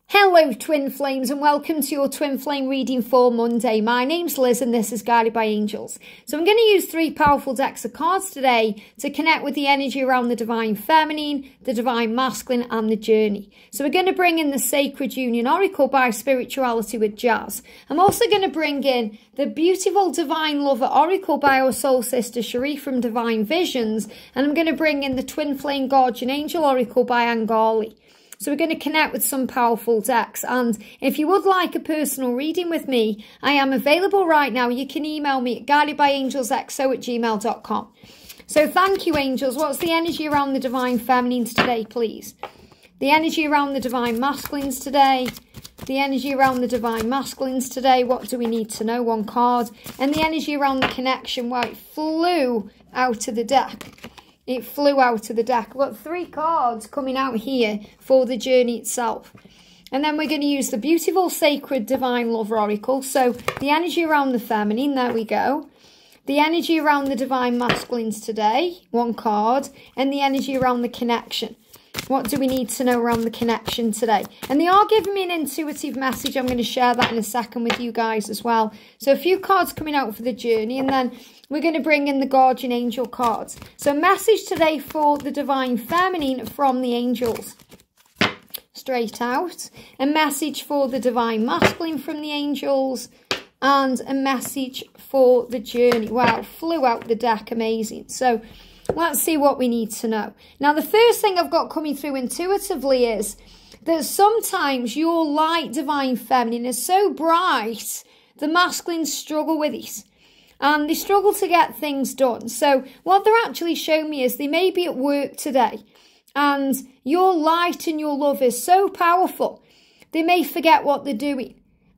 Hello Twin Flames and welcome to your Twin Flame reading for Monday. My name's Liz and this is Guided by Angels. So I'm going to use three powerful decks of cards today to connect with the energy around the Divine Feminine, the Divine Masculine and the Journey. So we're going to bring in the Sacred Union Oracle by Spirituality with Jazz. I'm also going to bring in the beautiful Divine Lover Oracle by our soul sister Cherie from Divine Visions. And I'm going to bring in the Twin Flame Guardian Angel Oracle by Angali. So we're going to connect with some powerful decks, and if you would like a personal reading with me, I am available right now. You can email me at guidedbyangelsxo@gmail.com. So thank you, angels. What's the energy around the Divine Feminines today, please? The energy around the Divine Masculines today. The energy around the Divine Masculines today. What do we need to know? One card. And the energy around the connection. Well, it flew out of the deck. It flew out of the deck. I've got three cards coming out here for the journey itself. And then we're going to use the beautiful Sacred Divine Lover Oracle. So the energy around the feminine, there we go. The energy around the Divine Masculines today, one card. And the energy around the connection. What do we need to know around the connection today? And they are giving me an intuitive message. I'm going to share that in a second with you guys as well. So a few cards coming out for the journey, and then we're going to bring in the Guardian Angel cards. So message today for the Divine Feminine from the angels. Straight out. A message for the Divine Masculine from the angels. And a message for the journey. Wow, flew out the deck. Amazing. So let's see what we need to know. Now, the first thing I've got coming through intuitively is that sometimes your light Divine Feminine is so bright, the masculines struggle with it. And they struggle to get things done. So what they're actually showing me is they may be at work today. And your light and your love is so powerful. They may forget what they're doing.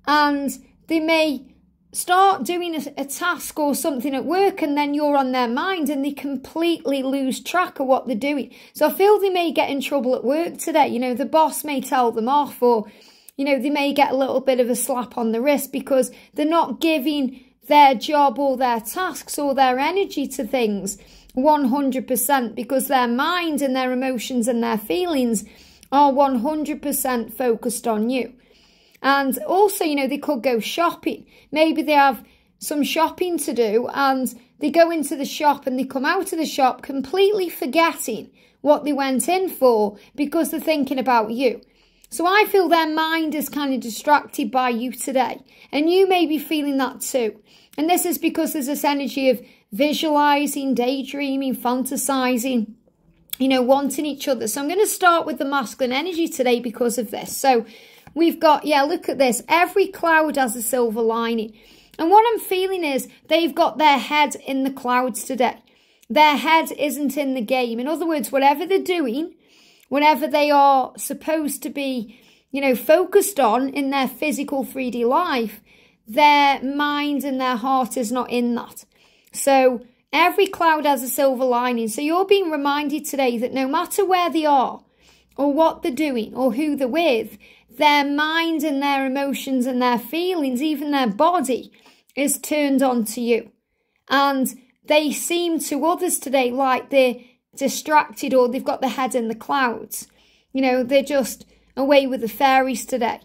And they may start doing a task or something at work, and then you're on their mind and they completely lose track of what they're doing. So I feel they may get in trouble at work today. You know, the boss may tell them off, or, you know, they may get a little bit of a slap on the wrist because they're not giving their job or their tasks or their energy to things 100%, because their mind and their emotions and their feelings are 100% focused on you. And also, you know, they could go shopping. Maybe they have some shopping to do and they go into the shop and they come out of the shop completely forgetting what they went in for because they're thinking about you. So I feel their mind is kind of distracted by you today. And you may be feeling that too. And this is because there's this energy of visualizing, daydreaming, fantasizing, you know, wanting each other. So I'm going to start with the masculine energy today because of this. So we've got, yeah, look at this. Every cloud has a silver lining. And what I'm feeling is they've got their head in the clouds today. Their head isn't in the game. In other words, whatever they're doing, whatever they are supposed to be, you know, focused on in their physical 3D life, their mind and their heart is not in that. So every cloud has a silver lining. So you're being reminded today that no matter where they are or what they're doing or who they're with, their mind and their emotions and their feelings, even their body, is turned on to you. And they seem to others today like they're distracted or they've got their head in the clouds. You know, they're just away with the fairies today.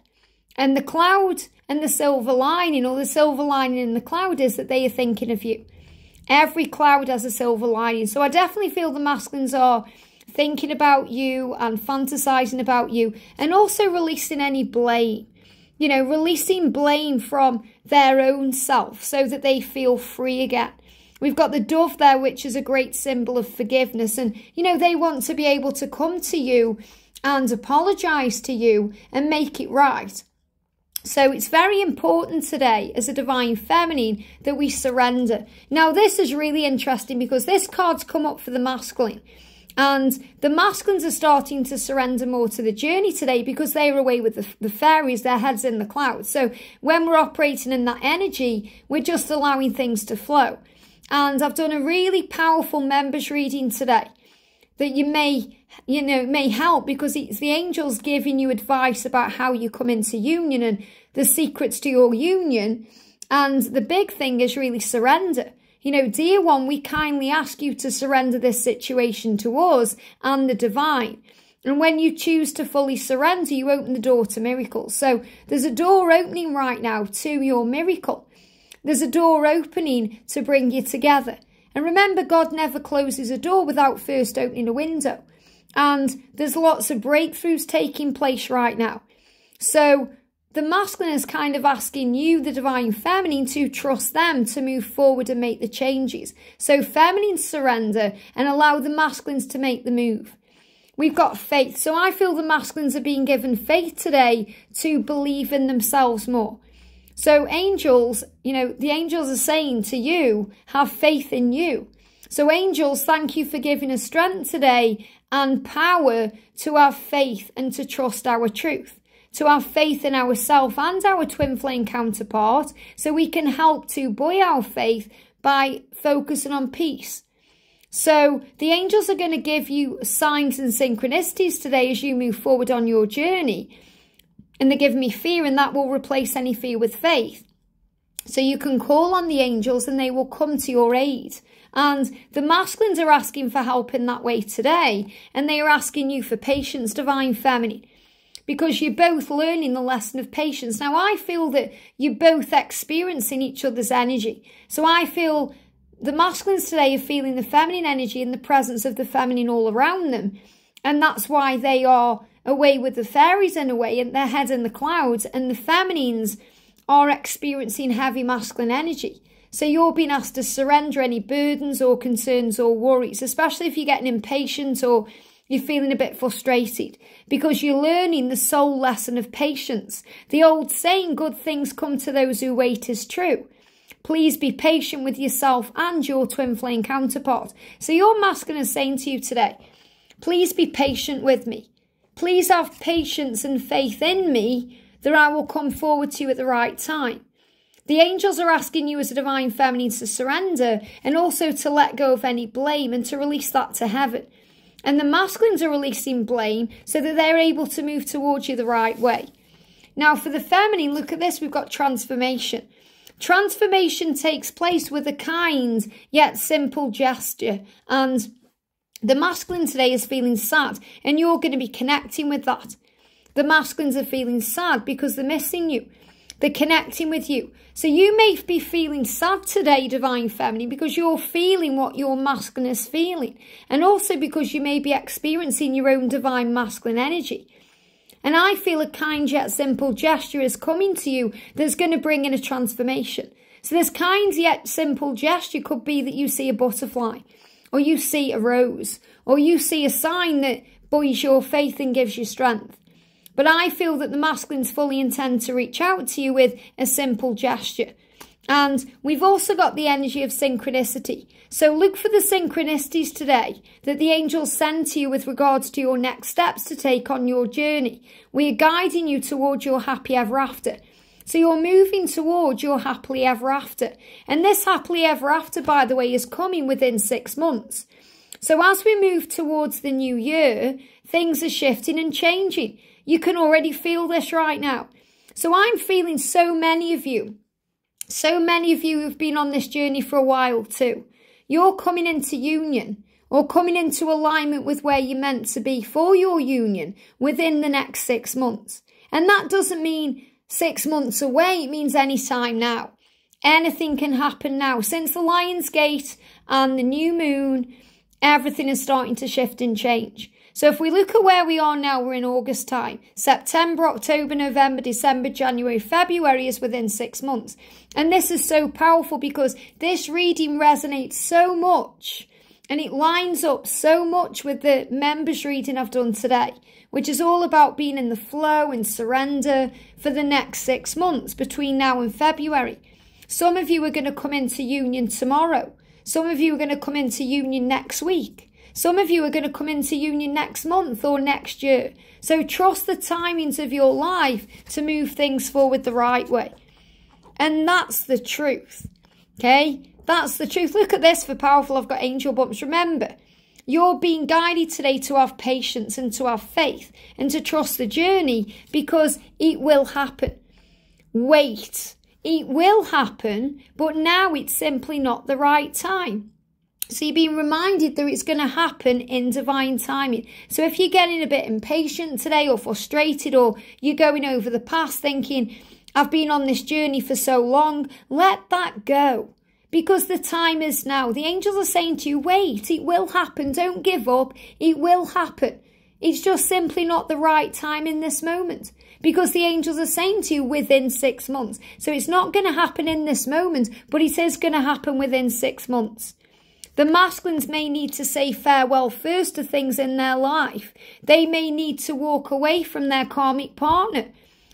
And the cloud and the silver lining, or the silver lining in the cloud, is that they are thinking of you. Every cloud has a silver lining. So I definitely feel the masculines are thinking about you and fantasizing about you, and also releasing any blame. You know, releasing blame from their own self so that they feel free again. We've got the dove there, which is a great symbol of forgiveness. And, you know, they want to be able to come to you and apologize to you and make it right. So it's very important today as a Divine Feminine that we surrender. Now, this is really interesting because this card's come up for the masculine. And the masculines are starting to surrender more to the journey today because they're away with the fairies, their heads in the clouds. So when we're operating in that energy, we're just allowing things to flow. And I've done a really powerful members reading today that you may, you know, may help, because it's the angels giving you advice about how you come into union and the secrets to your union. And the big thing is really surrender. You know, dear one, we kindly ask you to surrender this situation to us and the divine. And when you choose to fully surrender, you open the door to miracles. So there's a door opening right now to your miracle. There's a door opening to bring you together. And remember, God never closes a door without first opening a window. And there's lots of breakthroughs taking place right now. So the masculine is kind of asking you, the divine feminine, to trust them to move forward and make the changes. So feminine surrender and allow the masculines to make the move. We've got faith. So I feel the masculines are being given faith today to believe in themselves more. So angels, the angels are saying to you, have faith in you. So angels, thank you for giving us strength today and power to have faith and to trust our truth. To have faith in ourselves and our twin flame counterpart, so we can help to buoy our faith by focusing on peace. So the angels are going to give you signs and synchronicities today as you move forward on your journey. And they give me fear, and that will replace any fear with faith. So you can call on the angels and they will come to your aid. And the masculines are asking for help in that way today. And they are asking you for patience, divine feminine. Because you're both learning the lesson of patience. Now, I feel that you're both experiencing each other's energy. So I feel the masculines today are feeling the feminine energy and the presence of the feminine all around them. And that's why they are away with the fairies in a way, and their head in the clouds. And the feminines are experiencing heavy masculine energy. So you're being asked to surrender any burdens or concerns or worries, especially if you're getting impatient or you're feeling a bit frustrated, because you're learning the soul lesson of patience. The old saying, good things come to those who wait, is true. Please be patient with yourself and your twin flame counterpart. So your masculine is saying to you today, please be patient with me. Please have patience and faith in me that I will come forward to you at the right time. The angels are asking you as a divine feminine to surrender and also to let go of any blame and to release that to heaven. And the masculines are releasing blame so that they're able to move towards you the right way. Now for the feminine, look at this, we've got transformation. Transformation takes place with a kind yet simple gesture. And the masculine today is feeling sad, and you're going to be connecting with that. The masculines are feeling sad because they're missing you. They're connecting with you. So you may be feeling sad today, divine feminine, because you're feeling what your masculine is feeling. And also because you may be experiencing your own divine masculine energy. And I feel a kind yet simple gesture is coming to you that's going to bring in a transformation. So this kind yet simple gesture could be that you see a butterfly, or you see a rose, or you see a sign that buoys your faith and gives you strength. But I feel that the masculines fully intend to reach out to you with a simple gesture. And we've also got the energy of synchronicity. So look for the synchronicities today that the angels send to you with regards to your next steps to take on your journey. We are guiding you towards your happy ever after. So you're moving towards your happily ever after. And this happily ever after, by the way, is coming within 6 months. So as we move towards the new year, things are shifting and changing. You can already feel this right now. So I'm feeling so many of you who've been on this journey for a while too. You're coming into union or coming into alignment with where you're meant to be for your union within the next 6 months. And that doesn't mean 6 months away. It means any time now. Anything can happen now. Since the Lion's Gate and the new moon, everything is starting to shift and change. So if we look at where we are now, we're in August time. September, October, November, December, January, February is within 6 months. And this is so powerful because this reading resonates so much. And it lines up so much with the members reading I've done today, which is all about being in the flow and surrender for the next 6 months between now and February. Some of you are going to come into union tomorrow. Some of you are going to come into union next week. Some of you are going to come into union next month or next year. So trust the timings of your life to move things forward the right way. And that's the truth. Okay? That's the truth. Look at this for powerful. I've got angel bumps. Remember, you're being guided today to have patience and to have faith and to trust the journey because it will happen. Wait. It will happen, but now it's simply not the right time. So you're being reminded that it's going to happen in divine timing. So if you're getting a bit impatient today or frustrated, or you're going over the past thinking, I've been on this journey for so long, let that go. Because the time is now. The angels are saying to you, wait, it will happen. Don't give up. It will happen. It's just simply not the right time in this moment. Because the angels are saying to you within 6 months. So it's not going to happen in this moment, but it is going to happen within 6 months. The masculines may need to say farewell first to things in their life. They may need to walk away from their karmic partner.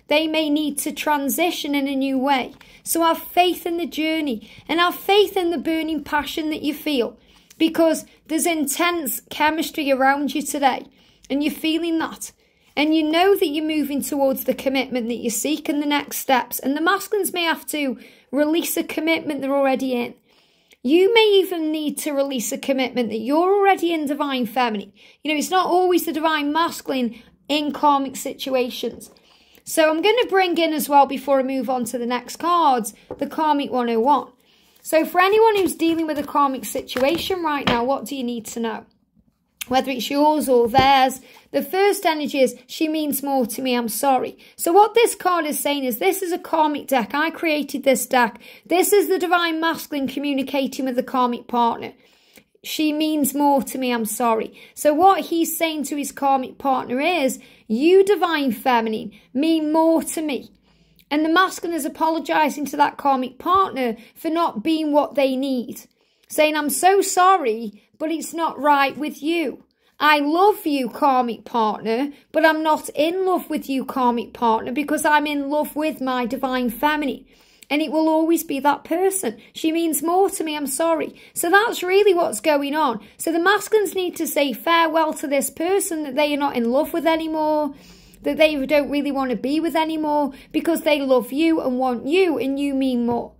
They may need to transition in a new way. So have faith in the journey and have faith in the burning passion that you feel, because there's intense chemistry around you today and you're feeling that. And you know that you're moving towards the commitment that you seek and the next steps. And the masculines may have to release a commitment they're already in. You may even need to release a commitment that you're already in divine feminine. You know, it's not always the divine masculine in karmic situations. So I'm going to bring in as well, before I move on to the next cards, the Karmic 101. So for anyone who's dealing with a karmic situation right now, what do you need to know? Whether it's yours or theirs, the first energy is, she means more to me, I'm sorry. So what this card is saying is, this is a karmic deck. I created this deck. This is the divine masculine communicating with the karmic partner. She means more to me, I'm sorry. So what he's saying to his karmic partner is, you divine feminine mean more to me. And the masculine is apologising to that karmic partner for not being what they need. Saying, I'm so sorry, but it's not right with you. I love you, karmic partner, but I'm not in love with you, karmic partner, because I'm in love with my divine feminine. And it will always be that person. She means more to me, I'm sorry. So that's really what's going on. So the masculines need to say farewell to this person that they are not in love with anymore, that they don't really want to be with anymore, because they love you and want you, and you mean more.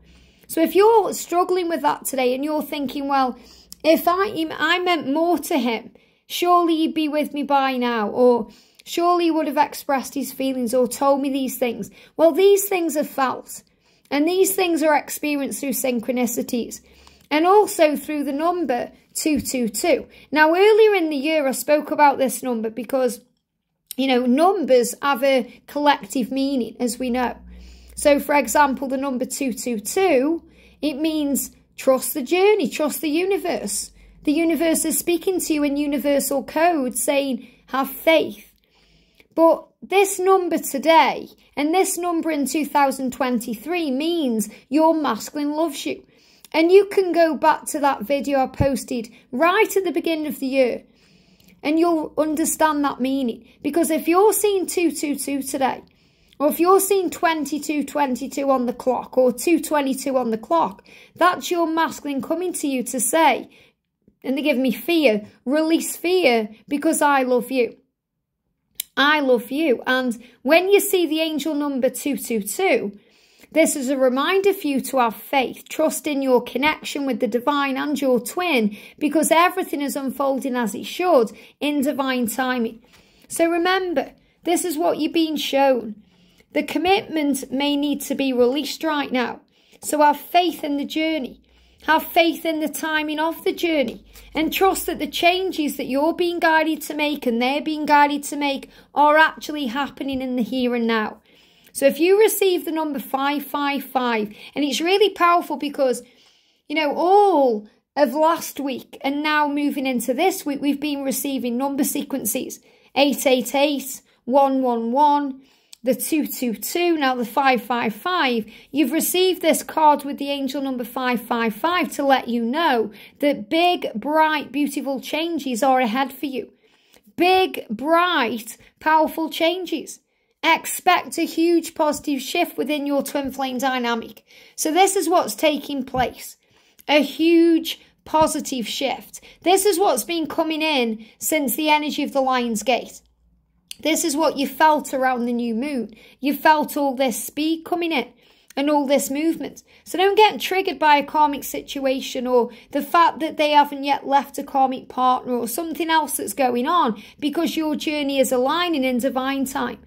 So if you're struggling with that today and you're thinking, well, if I meant more to him, surely he'd be with me by now, or surely he would have expressed his feelings or told me these things. Well, these things are felt. And these things are experienced through synchronicities and also through the number 222. Now, earlier in the year, I spoke about this number because, you know, numbers have a collective meaning, as we know. So, for example, the number 222, it means trust the journey, trust the universe. The universe is speaking to you in universal code saying, have faith. But this number today and this number in 2023 means your masculine loves you. And you can go back to that video I posted right at the beginning of the year and you'll understand that meaning. Because if you're seeing 222 today, or if you're seeing 2222 on the clock or 222 on the clock, that's your masculine coming to you to say, and they give me fear, release fear because I love you. I love you. And when you see the angel number 222, this is a reminder for you to have faith, trust in your connection with the divine and your twin, because everything is unfolding as it should in divine timing. So remember, this is what you're being shown. The commitment may need to be released right now. So have faith in the journey. Have faith in the timing of the journey and trust that the changes that you're being guided to make and they're being guided to make are actually happening in the here and now. So if you receive the number 555, and it's really powerful because, you know, all of last week and now moving into this week, we've been receiving number sequences, 888, 111, the 222, now the 555, you've received this card with the angel number 555 to let you know that big, bright, beautiful changes are ahead for you. Big, bright, powerful changes. Expect a huge positive shift within your twin flame dynamic. So this is what's taking place. A huge positive shift. This is what's been coming in since the energy of the Lion's Gate. This is what you felt around the new moon. You felt all this speed coming in and all this movement. So don't get triggered by a karmic situation or the fact that they haven't yet left a karmic partner or something else that's going on, because your journey is aligning in divine time.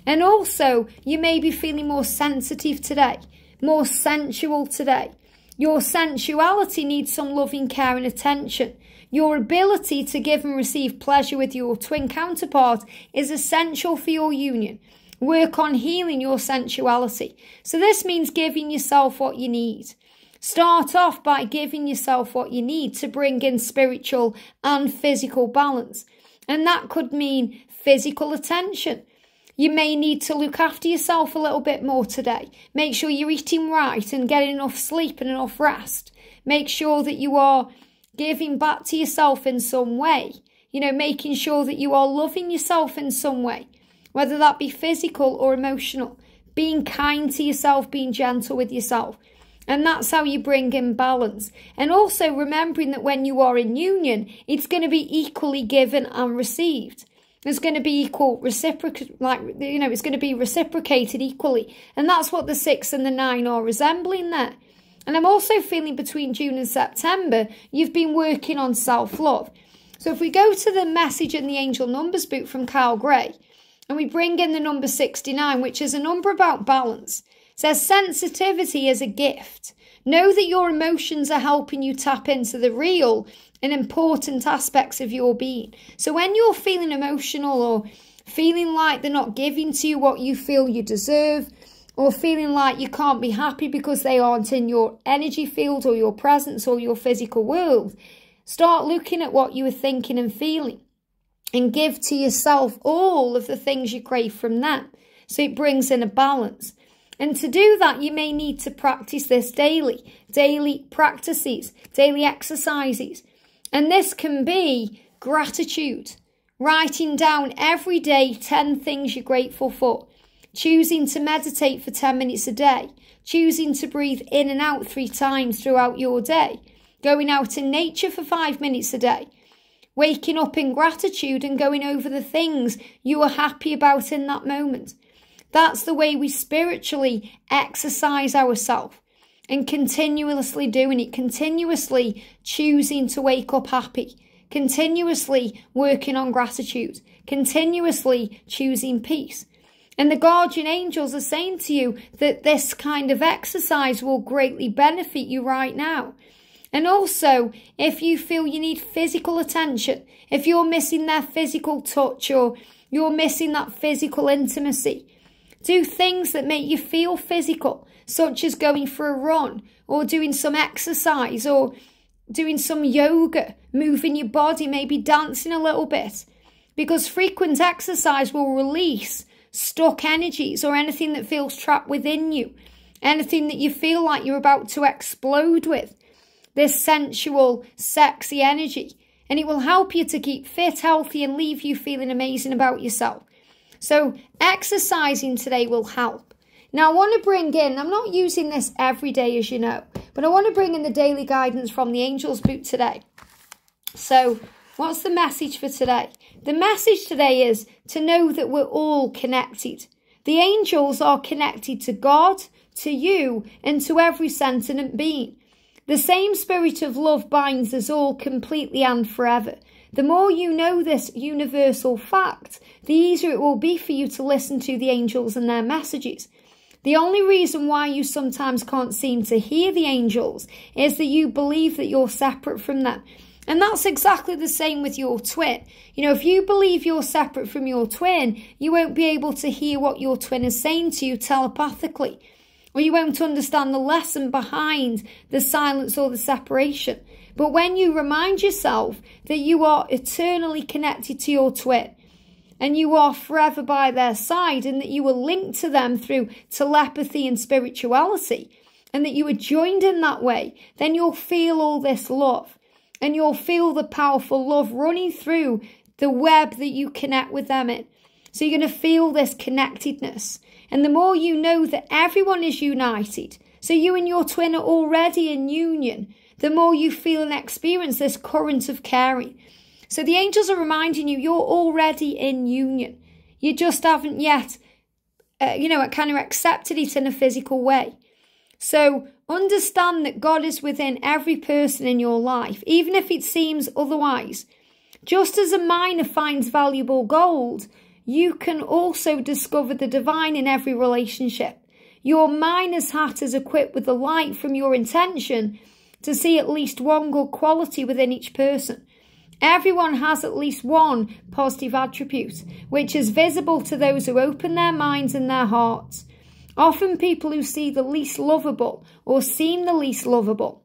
And also, you may be feeling more sensitive today, more sensual today. Your sensuality needs some loving care and attention. Your ability to give and receive pleasure with your twin counterpart is essential for your union. Work on healing your sensuality. So this means giving yourself what you need. Start off by giving yourself what you need to bring in spiritual and physical balance. And that could mean physical attention. You may need to look after yourself a little bit more today. Make sure you're eating right and getting enough sleep and enough rest. Make sure that you are giving back to yourself in some way. Making sure that you are loving yourself in some way, whether that be physical or emotional. Being kind to yourself, being gentle with yourself. And that's how you bring in balance. And also remembering that when you are in union, it's going to be equally given and received. There's going to be equal reciprocal, it's going to be reciprocated equally. And that's what the 6 and the 9 are resembling there. And I'm also feeling between June and September, you've been working on self-love. So if we go to the message in the Angel Numbers book from Kyle Gray, and we bring in the number 69, which is a number about balance, it says sensitivity is a gift. Know that your emotions are helping you tap into the real and important aspects of your being. So when you're feeling emotional or feeling like they're not giving to you what you feel you deserve, or feeling like you can't be happy because they aren't in your energy field or your presence or your physical world, start looking at what you were thinking and feeling and give to yourself all of the things you crave from them. So it brings in a balance. And to do that, you may need to practice this daily practices, daily exercises. And this can be gratitude, writing down every day 10 things you're grateful for, choosing to meditate for 10 minutes a day, choosing to breathe in and out 3 times throughout your day, going out in nature for 5 minutes a day, waking up in gratitude and going over the things you are happy about in that moment. That's the way we spiritually exercise ourselves, and continuously doing it, continuously choosing to wake up happy, continuously working on gratitude, continuously choosing peace. And the guardian angels are saying to you that this kind of exercise will greatly benefit you right now. And also, if you feel you need physical attention, if you're missing their physical touch or you're missing that physical intimacy, do things that make you feel physical, such as going for a run or doing some exercise or doing some yoga, moving your body, maybe dancing a little bit. Because frequent exercise will release stuck energies or anything that feels trapped within you, anything that you feel like you're about to explode with, this sensual, sexy energy. And it will help you to keep fit, healthy, and leave you feeling amazing about yourself. So exercising today will help. Now I want to bring in, I'm not using this every day as you know, but I want to bring in the daily guidance from the Angels book today. So what's the message for today? The message today is to know that we're all connected. The angels are connected to God, to you, and to every sentient being. The same spirit of love binds us all completely and forever. The more you know this universal fact, the easier it will be for you to listen to the angels and their messages. The only reason why you sometimes can't seem to hear the angels is that you believe that you're separate from them. And that's exactly the same with your twin. If you believe you're separate from your twin, you won't be able to hear what your twin is saying to you telepathically. Or you won't understand the lesson behind the silence or the separation. But when you remind yourself that you are eternally connected to your twin, and you are forever by their side, and that you are linked to them through telepathy and spirituality, and that you are joined in that way, then you'll feel all this love. And you'll feel the powerful love running through the web that you connect with them in. So you're going to feel this connectedness. And the more you know that everyone is united, so you and your twin are already in union, the more you feel and experience this current of caring. So the angels are reminding you you're already in union. You just haven't yet, kind of accepted it in a physical way. So understand that God is within every person in your life, even if it seems otherwise. Just as a miner finds valuable gold, you can also discover the divine in every relationship. Your miner's hat is equipped with the light from your intention to see at least one good quality within each person. Everyone has at least one positive attribute, which is visible to those who open their minds and their hearts. Often people who see the least lovable or seem the least lovable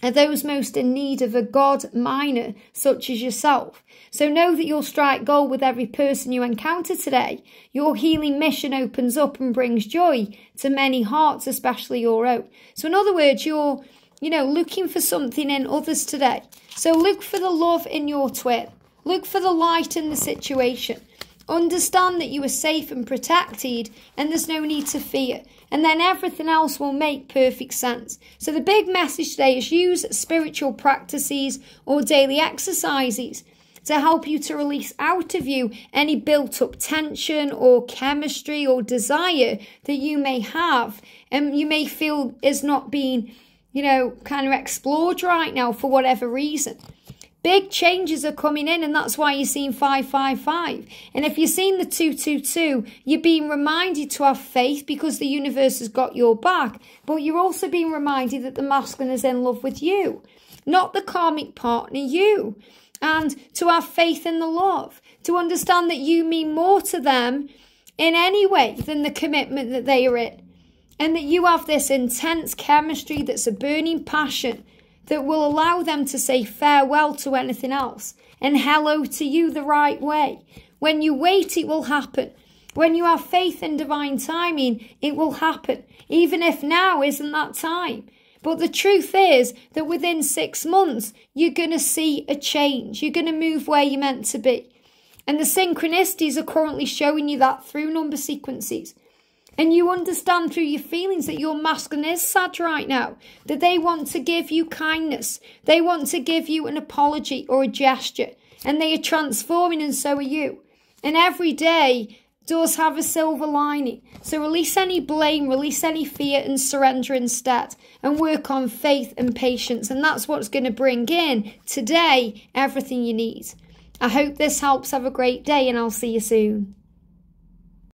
are those most in need of a God miner such as yourself. So know that you'll strike gold with every person you encounter today. Your healing mission opens up and brings joy to many hearts, especially your own. So in other words, you're looking for something in others today. So look for the love in your twin. Look for the light in the situation. Understand that you are safe and protected and there's no need to fear. And then everything else will make perfect sense. So the big message today is use spiritual practices or daily exercises to help you to release out of you any built-up tension or chemistry or desire that you may have and you may feel is not being, kind of explored right now for whatever reason. Big changes are coming in, and that's why you're seeing 555. And if you're seeing the 222, you're being reminded to have faith because the universe has got your back. But you're also being reminded that the masculine is in love with you, not the karmic partner, you. And to have faith in the love, to understand that you mean more to them in any way than the commitment that they are in. And that you have this intense chemistry that's a burning passion that will allow them to say farewell to anything else and hello to you the right way. When you wait, it will happen. When you have faith in divine timing, it will happen, even if now isn't that time. But the truth is that within 6 months, you're going to see a change. You're going to move where you're meant to be. And the synchronicities are currently showing you that through number sequences. And you understand through your feelings that your masculine is sad right now, that they want to give you kindness. They want to give you an apology or a gesture, and they are transforming, and so are you. And every day does have a silver lining. So release any blame, release any fear, and surrender instead, and work on faith and patience. And that's what's going to bring in today everything you need. I hope this helps. Have a great day, and I'll see you soon.